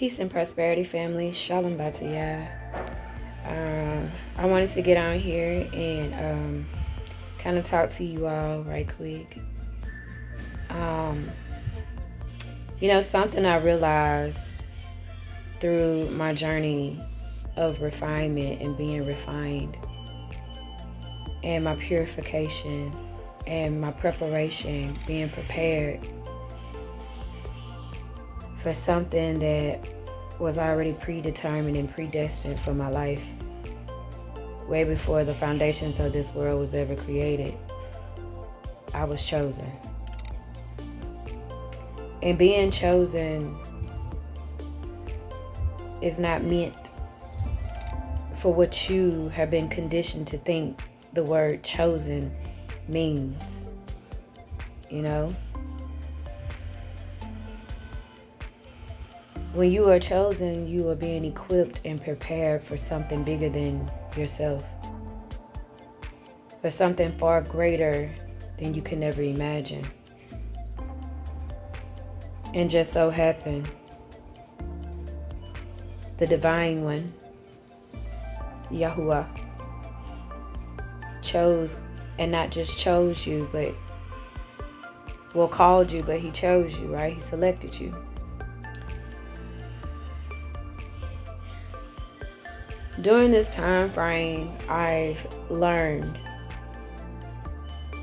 Peace and prosperity, family. Shalom Bataya. I wanted to get on here and kind of talk to you all right quick. Something I realized through my journey of refinement and being refined, and my purification and my preparation, being prepared for something that was already predetermined and predestined for my life way before the foundations of this world was ever created. I was chosen. And being chosen is not meant for what you have been conditioned to think the word chosen means. When you are chosen, you are being equipped and prepared for something bigger than yourself, for something far greater than you can ever imagine. And just so happened, the Divine One, Yahuwah, chose, and not just chose you, called you, but He chose you, right? He selected you. During this time frame, I've learned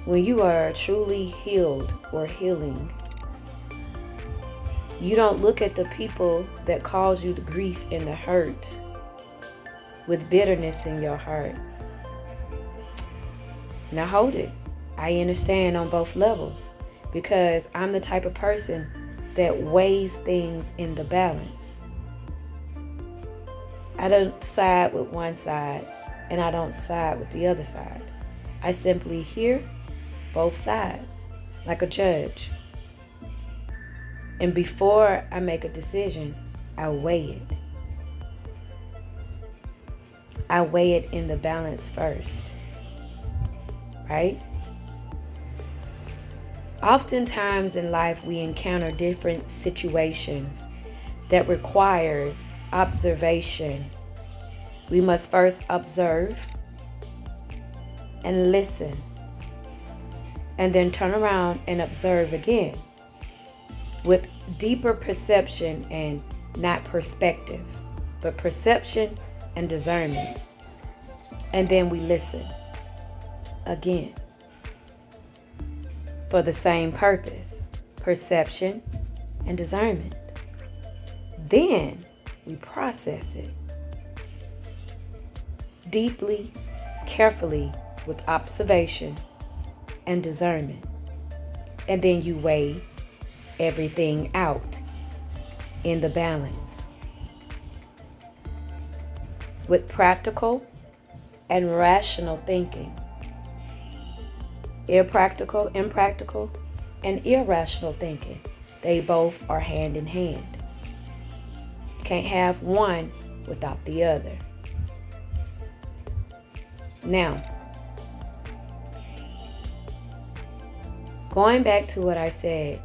when you are truly healed or healing, you don't look at the people that cause you the grief and the hurt with bitterness in your heart. Now hold it. I understand on both levels because I'm the type of person that weighs things in the balance. I don't side with one side and I don't side with the other side. I simply hear both sides like a judge. And before I make a decision, I weigh it. I weigh it in the balance first, right? Oftentimes in life, we encounter different situations that requires observation. We must first observe and listen, and then turn around and observe again with deeper perception and not perspective, but perception and discernment. And then we listen again for the same purpose, perception and discernment. Then we process it deeply, carefully, with observation and discernment. And then you weigh everything out in the balance with practical and rational thinking. Impractical, and irrational thinking, they both are hand in hand. Can't have one without the other. Now, going back to what I said,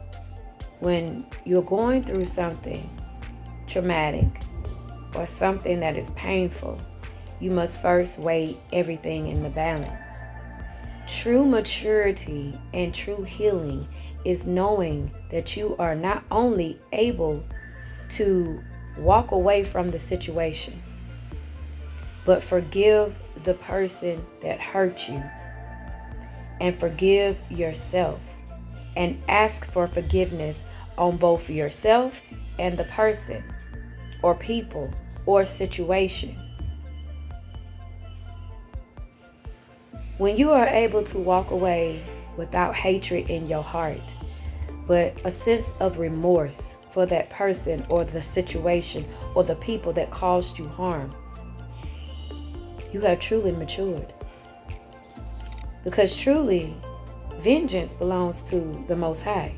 when you're going through something traumatic or something that is painful, you must first weigh everything in the balance. True maturity and true healing is knowing that you are not only able to walk away from the situation, but forgive the person that hurt you and forgive yourself and ask for forgiveness on both yourself and the person or people or situation. When you are able to walk away without hatred in your heart, but a sense of remorse for that person or the situation or the people that caused you harm, you have truly matured. Because truly, vengeance belongs to the Most High.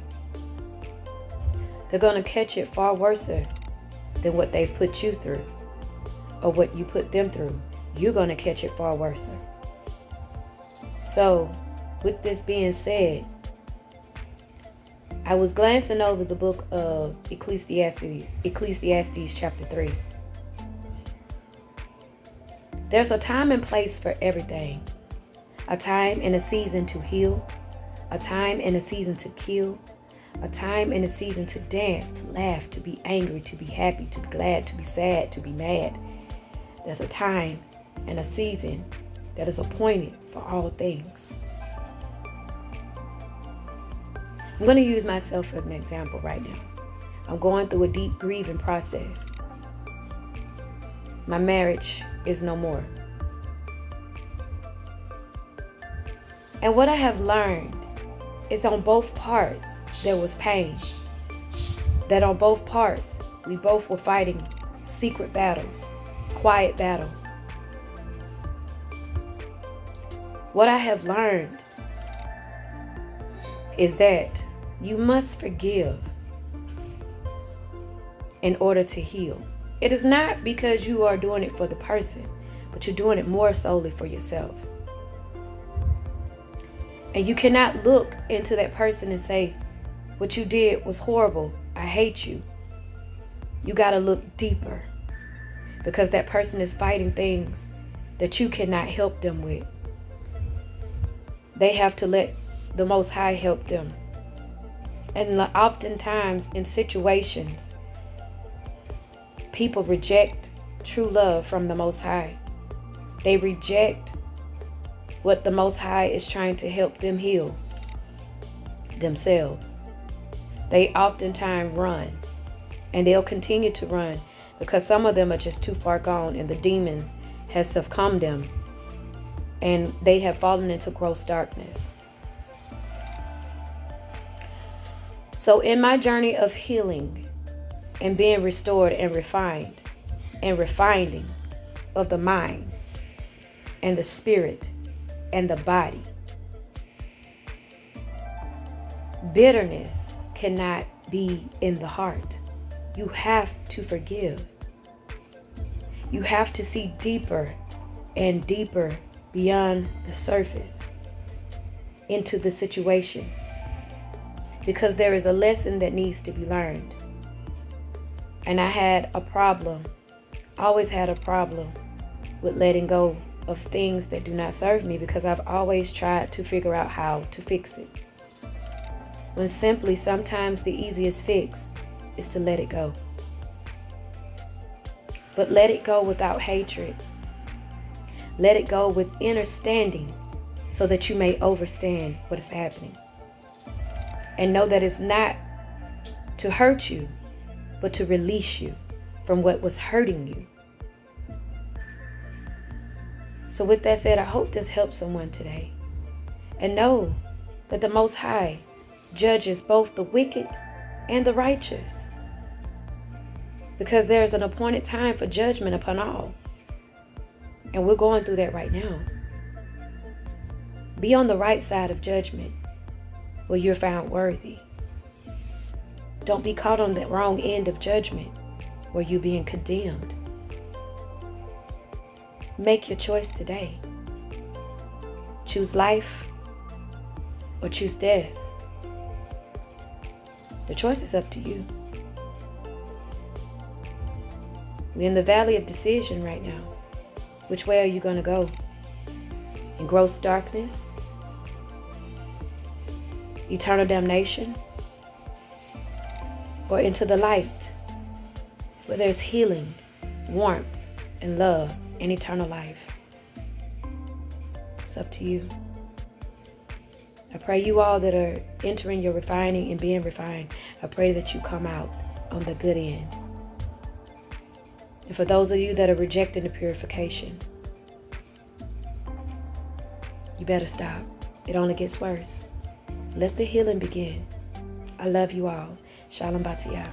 They're going to catch it far worse than what they've put you through or what you put them through. You're going to catch it far worse. So, with this being said, I was glancing over the book of Ecclesiastes chapter 3. There's a time and place for everything. A time and a season to heal. A time and a season to kill. A time and a season to dance, to laugh, to be angry, to be happy, to be glad, to be sad, to be mad. There's a time and a season that is appointed for all things. I'm going to use myself as an example right now. I'm going through a deep grieving process. My marriage is no more. And what I have learned is on both parts there was pain. That on both parts we both were fighting secret battles, quiet battles. What I have learned is that you must forgive in order to heal. It is not because you are doing it for the person, but you're doing it more solely for yourself. And you cannot look into that person and say, what you did was horrible. I hate you. You got to look deeper, because that person is fighting things that you cannot help them with. They have to let the Most High help them. And oftentimes in situations, people reject true love from the Most High. They reject what the Most High is trying to help them heal themselves. They oftentimes run, and they'll continue to run because some of them are just too far gone and the demons have succumbed them and they have fallen into gross darkness. So in my journey of healing and being restored and refined and refining of the mind and the spirit and the body, bitterness cannot be in the heart. You have to forgive. You have to see deeper and deeper beyond the surface into the situation, because there is a lesson that needs to be learned. And I had a problem, always had a problem with letting go of things that do not serve me, because I've always tried to figure out how to fix it. When simply sometimes the easiest fix is to let it go. But let it go without hatred. Let it go with understanding so that you may understand what is happening. And know that it's not to hurt you, but to release you from what was hurting you. So with that said, I hope this helps someone today. And know that the Most High judges both the wicked and the righteous, because there's an appointed time for judgment upon all. And we're going through that right now. Be on the right side of judgment where you're found worthy. Don't be caught on the wrong end of judgment where you're being condemned. Make your choice today. Choose life or choose death. The choice is up to you. We're in the valley of decision right now. Which way are you going to go? In gross darkness? Eternal damnation? Or into the light, where there's healing, warmth, and love, and eternal life? It's up to you. I pray you all that are entering your refining and being refined, I pray that you come out on the good end. And for those of you that are rejecting the purification, you better stop. It only gets worse. Let the healing begin. I love you all. Shalom Batiyah.